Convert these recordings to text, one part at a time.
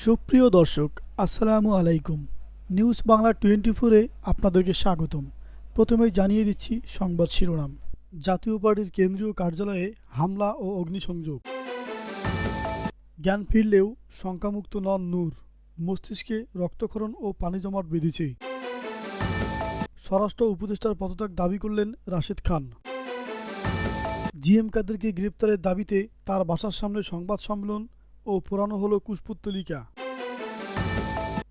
সুপ্রিয় দর্শক, আসসালামু আলাইকুম। নিউজ বাংলা 24-এ আপনাদেরকে স্বাগতম। প্রথমেই জানিয়ে দিচ্ছি সংবাদ শিরোনাম। জাতীয় পার্টির কেন্দ্রীয় কার্যালয়ে হামলা ও অগ্নিসংযোগ। জ্ঞান ফিরলেও শঙ্কামুক্ত নন নূর, মস্তিষ্কে রক্তক্ষরণ ও পানি জমাট বেঁধেছে। স্বরাষ্ট্র উপদেষ্টার পদত্যাগ দাবি করলেন রাশেদ খান। জিএম কাদেরকে গ্রেপ্তারের দাবিতে তার বাসার সামনে সংবাদ সম্মেলন ও পোড়ানো হলো কুশপুত্তলিকা।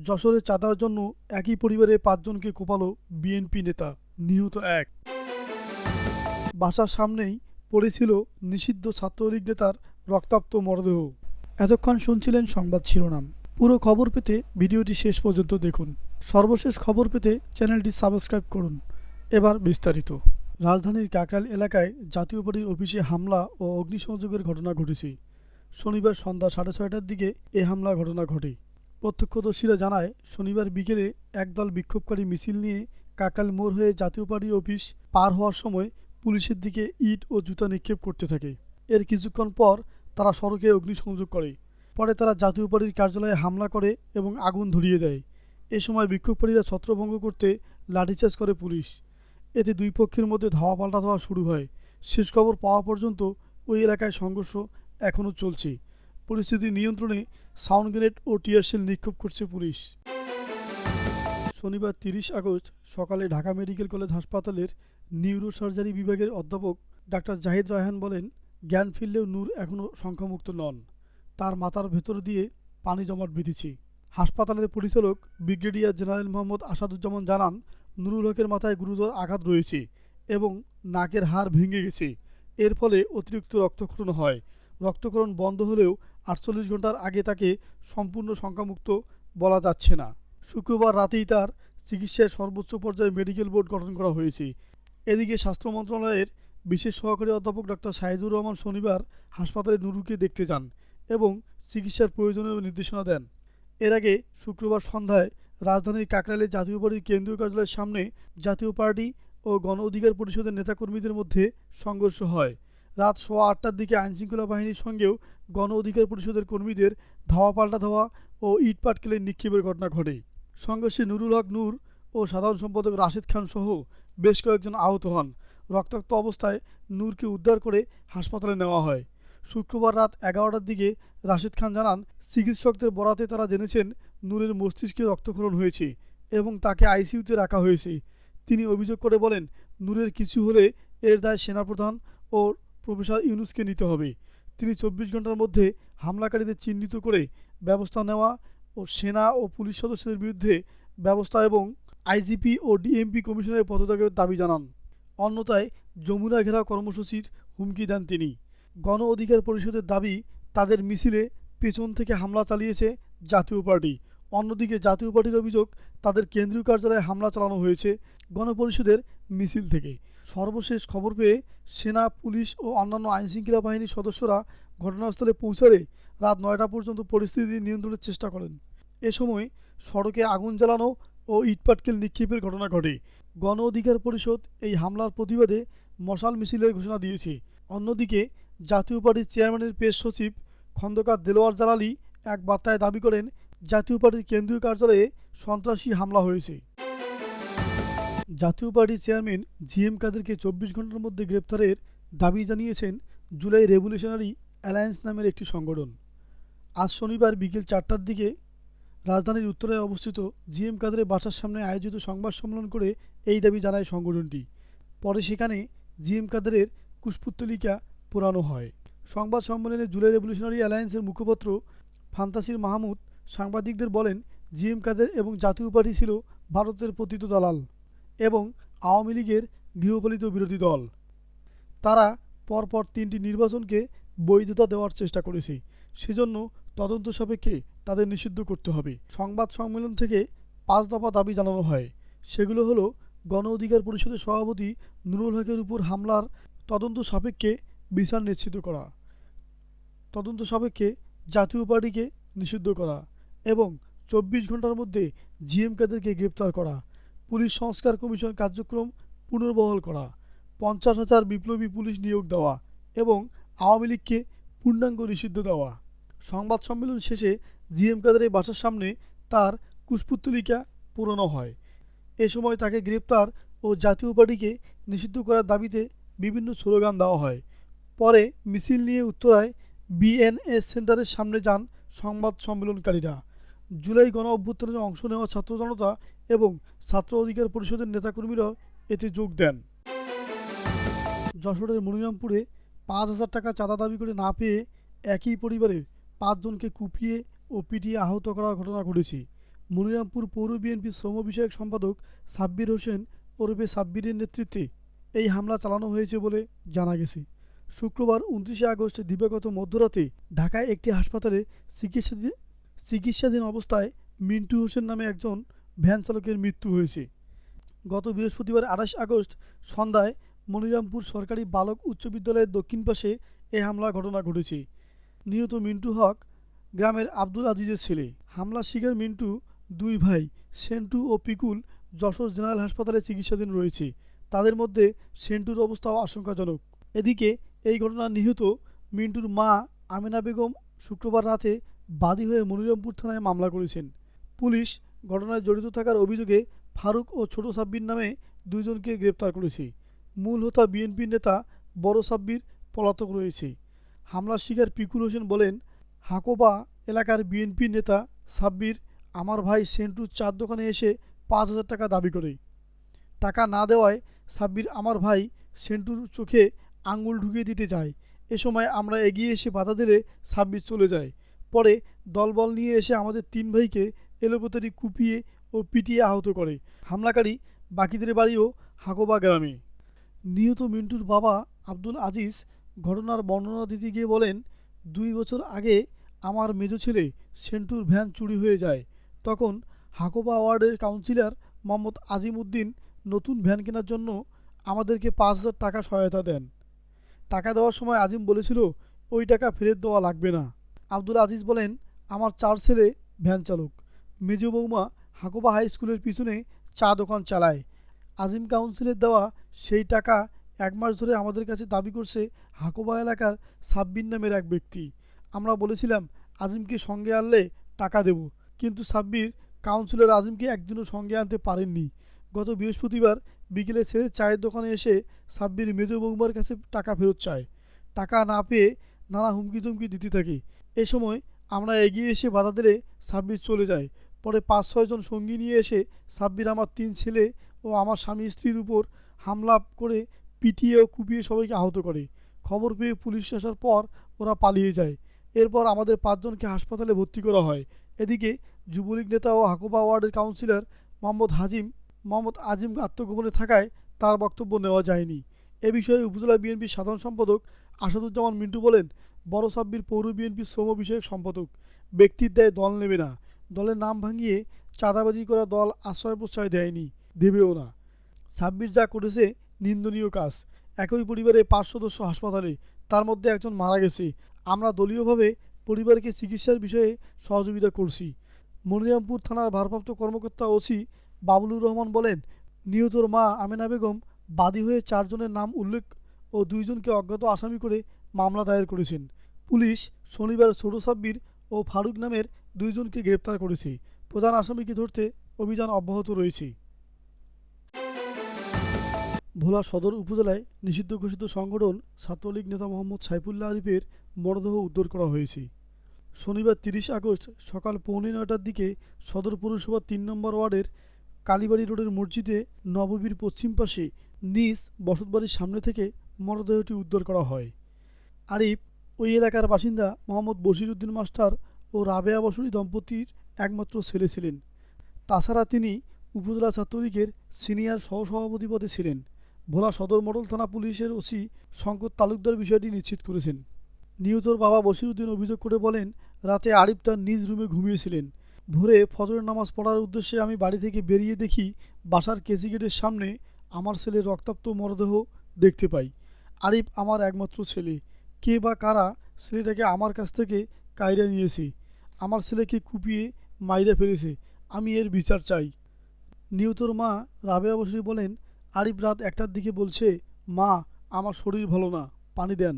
যশোরে চাঁদার জন্য একই পরিবারে 5 জনকে কোপালো বিএনপি নেতা, নিহত 1। বাসার সামনেই পড়েছিল নিষিদ্ধ ছাত্রলীগ নেতার রক্তাক্ত মরদেহ। এতক্ষণ শুনছিলেন সংবাদ শিরোনাম। পুরো খবর পেতে ভিডিওটি শেষ পর্যন্ত দেখুন। সর্বশেষ খবর পেতে চ্যানেলটি সাবস্ক্রাইব করুন। এবার বিস্তারিত। রাজধানীর কাকরাইল এলাকায় জাতীয় পার্টির অফিসে হামলা ও অগ্নিসংযোগের ঘটনা ঘটেছে। শনিবার সন্ধ্যা 6:30টার দিকে এ হামলা ঘটনা ঘটে। প্রত্যক্ষদর্শীরা জানায়, শনিবার বিকেলে একদল বিক্ষোভকারী মিছিল নিয়ে কাকরাইল মোড় হয়ে জাতীয় পার্টি অফিস পার হওয়ার সময় পুলিশের দিকে ইট ও জুতা নিক্ষেপ করতে থাকে। এর কিছুক্ষণ পর তারা সড়কে অগ্নিসংযোগ করে। পরে তারা জাতীয় পার্টির কার্যালয়ে হামলা করে এবং আগুন ধরিয়ে দেয়। এ সময় বিক্ষোভকারীরা ছত্রভঙ্গ করতে লাঠিচার্জ করে পুলিশ। এতে দুই পক্ষের মধ্যে ধাওয়া পাল্টা ধাওয়া শুরু হয়। শেষ খবর পাওয়া পর্যন্ত ওই এলাকায় সংঘর্ষ এখনও চলছে। পরিস্থিতি নিয়ন্ত্রণে সাউন্ড গ্রেনেড ও টিয়ার শেল নিক্ষেপ করছে পুলিশ। শনিবার 30 আগস্ট সকালে ঢাকা মেডিকেল কলেজ হাসপাতালের নিউরোসার্জারি বিভাগের অধ্যাপক ডাক্তার জাহিদ রায়হান বলেন, জ্ঞান ফিরলেও নূর এখনও সংখ্যামুক্ত নন। তার মাথার ভেতর দিয়ে পানি জমাট বেঁধেছে। হাসপাতালের পরিচালক ব্রিগেডিয়ার জেনারেল মোহাম্মদ আসাদুজ্জামান জানান, নুরুল হকের মাথায় গুরুতর আঘাত রয়েছে এবং নাকের হাড় ভেঙে গেছে। এর ফলে অতিরিক্ত রক্তক্ষরণ হয়। রক্তক্ষরণ বন্ধ হলেও 48 ঘন্টার আগে তাকে সম্পূর্ণ সংখ্যামুক্ত বলা যাচ্ছে না। শুক্রবার রাতেই তার চিকিৎসায় সর্বোচ্চ পর্যায়ে মেডিকেল বোর্ড গঠন করা হয়েছে। এদিকে স্বাস্থ্য মন্ত্রণালয়ের বিশেষ সহকারী অধ্যাপক ডক্টর সাইদুর রহমান শনিবার হাসপাতালে নুরুকে দেখতে যান এবং চিকিৎসার প্রয়োজনীয় নির্দেশনা দেন। এর আগে শুক্রবার সন্ধ্যায় রাজধানীর কাকরাইলে জাতীয় পার্টির কেন্দ্রীয় কার্যালয়ের সামনে জাতীয় পার্টি ও গণ অধিকার পরিষদের নেতাকর্মীদের মধ্যে সংঘর্ষ হয়। রাত 8:15টার দিকে আইনশৃঙ্খলা বাহিনীর সঙ্গেও গণ অধিকার পরিষদের কর্মীদের ধাওয়া পাল্টা ধাওয়া ও ইট পাটকেলের নিক্ষেপের ঘটনা ঘটে। সংঘর্ষে নুরুল হক নূর ও সাধারণ সম্পাদক রাশেদ খান সহ বেশ কয়েকজন আহত হন। রক্তাক্ত অবস্থায় নূরকে উদ্ধার করে হাসপাতালে নেওয়া হয়। শুক্রবার রাত 11টার দিকে রাশেদ খান জানান, চিকিৎসকদের বরাতে তারা জেনেছেন নূরের মস্তিষ্কে রক্তক্ষরণ হয়েছে এবং তাকে আইসিইউতে রাখা হয়েছে। তিনি অভিযোগ করে বলেন, নূরের কিছু হলে এর দায় সেনাপ্রধান ও প্রফেসর ইউনূসকে নিতে হবে। তিনি 24 ঘন্টার মধ্যে হামলাকারীদের চিহ্নিত করে ব্যবস্থা নেওয়া ও সেনা ও পুলিশ সদস্যদের বিরুদ্ধে ব্যবস্থা এবং আইজিপি ও ডিএমপি কমিশনের পদত্যাগের দাবি জানান। অন্যথায় যমুনা ঘেরাও কর্মসূচির হুমকি দেন তিনি। গণ অধিকার পরিষদের দাবি, তাদের মিছিলে পেছন থেকে হামলা চালিয়েছে জাতীয় পার্টি। অন্যদিকে জাতীয় পার্টির অভিযোগ, তাদের কেন্দ্রীয় কার্যালয়ে হামলা চালানো হয়েছে গণপরিষদের মিছিল থেকে। সর্বশেষ খবর পেয়ে সেনা, পুলিশ ও অন্যান্য আইনশৃঙ্খলা বাহিনীর সদস্যরা ঘটনাস্থলে পৌঁছালে রাত 9টা পর্যন্ত পরিস্থিতি নিয়ন্ত্রণের চেষ্টা করেন। এ সময় সড়কে আগুন জ্বালানো ও ইটপাটকেল নিক্ষেপের ঘটনা ঘটে। গণ অধিকার পরিষদ এই হামলার প্রতিবাদে মশাল মিছিলের ঘোষণা দিয়েছে। অন্যদিকে জাতীয় পার্টির চেয়ারম্যানের প্রেস সচিব খন্দকার দেলোয়ার জালালি এক বার্তায় দাবি করেন, জাতীয় পার্টির কেন্দ্রীয় কার্যালয়ে সন্ত্রাসী হামলা হয়েছে। জাতীয় পার্টির চেয়ারম্যান জিএম কাদেরকে 24 ঘন্টার মধ্যে গ্রেপ্তারের দাবি জানিয়েছেন জুলাই রেভলিউশনারি অ্যালায়েন্স নামের একটি সংগঠন। আজ শনিবার বিকেল 4টার দিকে রাজধানীর উত্তরায় অবস্থিত জিএম কাদেরের বাসার সামনে আয়োজিত সংবাদ সম্মেলন করে এই দাবি জানায় সংগঠনটি। পরে সেখানে জিএম কাদেরের কুশপুত্তলিকা পোড়ানো হয়। সংবাদ সম্মেলনে জুলাই রেভলিউশনারি অ্যালায়েন্সের মুখপাত্র ফান্তাসির মাহমুদ সাংবাদিকদের বলেন, জিএম কাদের এবং জাতীয় পার্টি ছিল ভারতের পতিত দালাল এবং আওয়ামী লীগের গৃহপালিত বিরোধী দল। তারা পরপর 3টি নির্বাচনকে বৈধতা দেওয়ার চেষ্টা করেছে। সেজন্য তদন্ত সাপেক্ষে তাদের নিষিদ্ধ করতে হবে। সংবাদ সম্মেলন থেকে 5 দফা দাবি জানানো হয়। সেগুলো হলো, গণ অধিকার পরিষদের সভাপতি নুরুল হকের উপর হামলার তদন্ত সাপেক্ষে বিচার নিশ্চিত করা, তদন্ত সাপেক্ষে জাতীয় পার্টিকে নিষিদ্ধ করা এবং 24 ঘন্টার মধ্যে জিএম কাদেরকে গ্রেপ্তার করা, পুলিশ সংস্কার কমিশন কার্যক্রম পুনর্বহাল করা, 50,000 বিপ্লবী পুলিশ নিয়োগ দেওয়া এবং আওয়ামী লীগকে পূর্ণাঙ্গ নিষিদ্ধ দেওয়া। সংবাদ সম্মেলন শেষে জিএম কাদেরের বাসার সামনে তার কুশপুত্তলিকা পোড়ানো হয়। এ সময় তাকে গ্রেপ্তার ও জাতীয় পার্টিকে নিষিদ্ধ করার দাবিতে বিভিন্ন স্লোগান দেওয়া হয়। পরে মিছিল নিয়ে উত্তরায় বিএনএস সেন্টারের সামনে যান সংবাদ সম্মেলনকারীরা। জুলাই গণ অভ্যুত্থানে অংশ নেওয়া ছাত্র জনতা এবং ছাত্র অধিকার পরিষদের নেতাকর্মীরাও এতে যোগ দেন। যশোরের মনিরামপুরে ৫,০০০ টাকা চাঁদা দাবি করে না পেয়ে একই পরিবারের ৫ জনকে কুপিয়ে ও পিটিয়ে আহত করার ঘটনা ঘটেছে। মনিরামপুর পৌর বিএনপির শ্রম বিষয়ক সম্পাদক সাব্বির হোসেন ওরফে সাব্বিরের নেতৃত্বে এই হামলা চালানো হয়েছে বলে জানা গেছে। শুক্রবার ২৯ আগস্ট দিবাগত মধ্যরাতে ঢাকায় একটি হাসপাতালে চিকিৎসাধীন অবস্থায় মিন্টু হোসেন নামে একজন ভ্যান চালকের মৃত্যু হয়েছে। গত বৃহস্পতিবার ২৮ আগস্ট সন্ধ্যায় মনিরামপুর সরকারি বালক উচ্চ বিদ্যালয়ের দক্ষিণ পাশে এ হামলার ঘটনা ঘটেছে। নিহত মিন্টু হক গ্রামের আব্দুল আজিজের ছেলে। হামলার শিকার মিন্টু দুই ভাই সেন্টু ও পিকুল যশোর জেনারেল হাসপাতালে চিকিৎসাধীন রয়েছে। তাদের মধ্যে সেন্টুর অবস্থাও আশঙ্কাজনক। এদিকে এই ঘটনায় নিহত মিন্টুর মা আমেনা বেগম শুক্রবার রাতে বাদী হয়ে মনিরামপুর থানায় মামলা করেছেন। পুলিশ ঘটনায় জড়িত থাকার অভিযোগে ফারুক ও ছোট সাব্বির নামে দুইজনকে গ্রেপ্তার করেছে। মূল হোতা বিএনপির নেতা বড় সাব্বির পলাতক রয়েছে। হামলার শিকার পিকুল হোসেন বলেন, হাকোবা এলাকার বিএনপির নেতা সাব্বির আমার ভাই সেন্টুর চার দোকানে এসে ৫,০০০ টাকা দাবি করে। টাকা না দেওয়ায় সাব্বির আমার ভাই সেন্টুর চোখে আঙুল ঢুকিয়ে দিতে চায়। এ সময় আমরা এগিয়ে এসে বাধা দিলে সাব্বির চলে যায়। পরে দলবল নিয়ে এসে আমাদের ৩ ভাইকে এলোপাতাড়ি কুপিয়ে ও পিটিয়ে আহত করে। হামলাকারী বাকিদের বাড়িও হাকোবা গ্রামে। নিহত মিন্টুর বাবা আব্দুল আজিজ ঘটনার বর্ণনা দিতে গিয়ে বলেন, ২ বছর আগে আমার মেজ ছেলে সেন্টুর ভ্যান চুরি হয়ে যায়। তখন হাকোবা ওয়ার্ডের কাউন্সিলর মোহাম্মদ আজিম উদ্দিন নতুন ভ্যান কেনার জন্য আমাদেরকে ৫,০০০ টাকা সহায়তা দেন। টাকা দেওয়ার সময় আজিম বলেছিল ওই টাকা ফেরত দেওয়া লাগবে না। আব্দুল আজিজ বলেন, আমার ৪ ছেলে ভ্যান চালক। মেজ বৌমা হাকোবা হাই স্কুলের পিছনে চা দোকান চালায়। আজিম কাউন্সিলের দেওয়া সেই টাকা ১ মাস ধরে আমাদের কাছে দাবি করছে হাকোবা এলাকার সাব্বির নামের এক ব্যক্তি। আমরা বলেছিলাম আজিমকে সঙ্গে আনলে টাকা দেব, কিন্তু সাব্বির কাউন্সিলর আজিমকে একদিনও সঙ্গে আনতে পারেননি। গত বৃহস্পতিবার বিকেলে ছেলের চায়ের দোকানে এসে সাব্বির মেজ বৌমার কাছে টাকা ফেরত চায়। টাকা না পেয়ে নানা হুমকি ধমকি দিতে থাকে। এ সময় আমরা এগিয়ে এসে বাধা দিলে সাব্বির চলে যায়। পরে ৫-৬ জন সঙ্গী নিয়ে এসে সাব্বির আমার ৩ ছেলে ও আমার স্বামী স্ত্রীর উপর হামলা করে পিটিয়ে ও কুপিয়ে সবাইকে আহত করে। খবর পেয়ে পুলিশ আসার পর ওরা পালিয়ে যায়। এরপর আমাদের ৫ জনকে হাসপাতালে ভর্তি করা হয়। এদিকে যুবলীগ নেতা ও হাকোবা ওয়ার্ডের কাউন্সিলর মোহাম্মদ আজিম আত্মগোপনে থাকায় তার বক্তব্য নেওয়া যায়নি। এ বিষয়ে উপজেলা বিএনপির সাধারণ সম্পাদক আসাদুজ্জামান মিন্টু বলেন, বড় সাব্বির পৌর বিএনপির শ্রম বিষয়ক সম্পাদক। ব্যক্তির দায়ে দল নেবে না। দলের নাম ভাঙিয়ে চাঁদাবাজি করা দল আশ্রয় প্রশ্রয় দেয়নি, দেবেও না। সাব্বির যা করেছে নিন্দনীয় কাজ। একই পরিবারে ৫ সদস্য হাসপাতালে, তার মধ্যে একজন মারা গেছে। আমরা দলীয়ভাবে পরিবারকে চিকিৎসার বিষয়ে সহযোগিতা করছি। মনিরামপুর থানার ভারপ্রাপ্ত কর্মকর্তা ওসি বাবলুর রহমান বলেন, নিহতর মা আমেনা বেগম বাদী হয়ে ৪ জনের নাম উল্লেখ ও ২ জনকে অজ্ঞাত আসামি করে মামলা দায়ের করেছেন। পুলিশ শনিবার ছোট সাব্বির ও ফারুক নামের ২ জনকে গ্রেপ্তার করেছে। প্রধান আসামিকে ধরতে অভিযান অব্যাহত রয়েছে। ভোলা সদর উপজেলায় নিষিদ্ধ ঘোষিত সংগঠন ছাত্রলীগ নেতা মোহাম্মদ সাইফুল্লাহ আরিফের মরদেহ উদ্ধার করা হয়েছে। শনিবার ৩০ আগস্ট সকাল ৮:৩০টার দিকে সদর পৌরসভার ৩ নম্বর ওয়ার্ডের কালীবাড়ি রোডের মসজিদে নববীর পশ্চিম পাশে নিজ বসতবাড়ির সামনে থেকে মরদেহটি উদ্ধার করা হয়। আরিফ ওই এলাকার বাসিন্দা মোহাম্মদ বশির উদ্দিন মাস্টার ও রাবেয়া বসুরি দম্পতির একমাত্র ছেলে ছিলেন। তাছাড়া তিনি উপজেলা ছাত্রলীগের সিনিয়র সহসভাপতি পদে ছিলেন। ভোলা সদর মডেল থানা পুলিশের ওসি শঙ্কর তালুকদার বিষয়টি নিশ্চিত করেছেন। নিহতর বাবা বশির উদ্দিন অভিযোগ করে বলেন, রাতে আরিফ তার নিজ রুমে ঘুমিয়েছিলেন। ভোরে ফজরের নামাজ পড়ার উদ্দেশ্যে আমি বাড়ি থেকে বেরিয়ে দেখি বাসার কেসি গেটের সামনে আমার ছেলের রক্তাক্ত মরদেহ দেখতে পাই। আরিফ আমার একমাত্র ছেলে। কে বা কারা ছেলেটাকে আমার কাছ থেকে কাইরা নিয়েছে। আমার ছেলেকে কুপিয়ে মাইরা ফেলেছে। আমি এর বিচার চাই। নিহতর মা রাবেয়া বসরি বলেন, আরিফ রাত ১টার দিকে বলছে, মা আমার শরীর ভালো না, পানি দেন।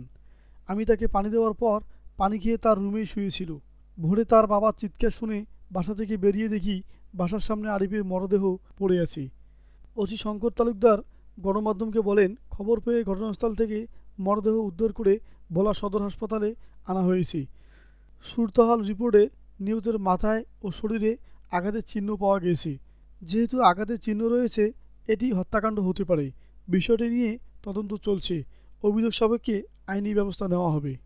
আমি তাকে পানি দেওয়ার পর পানি খেয়ে তার রুমেই শুয়েছিল। ভোরে তার বাবার চিৎকার শুনে বাসা থেকে বেরিয়ে দেখি বাসার সামনে আরিফের মরদেহ পড়ে আছে। ওসি শঙ্কর তালুকদার গণমাধ্যমকে বলেন, খবর পেয়ে ঘটনাস্থল থেকে মরদেহ উদ্ধার করে ভোলা সদর হাসপাতালে আনা হয়েছে। সুরতহাল রিপোর্টে নিহতের মাথায় ও শরীরে আঘাতের চিহ্ন পাওয়া গেছে। যেহেতু আঘাতের চিহ্ন রয়েছে, এটি হত্যাকাণ্ড হতে পারে। বিষয়টি নিয়ে তদন্ত চলছে। অভিযোগ সাপেক্ষে আইনি ব্যবস্থা নেওয়া হবে।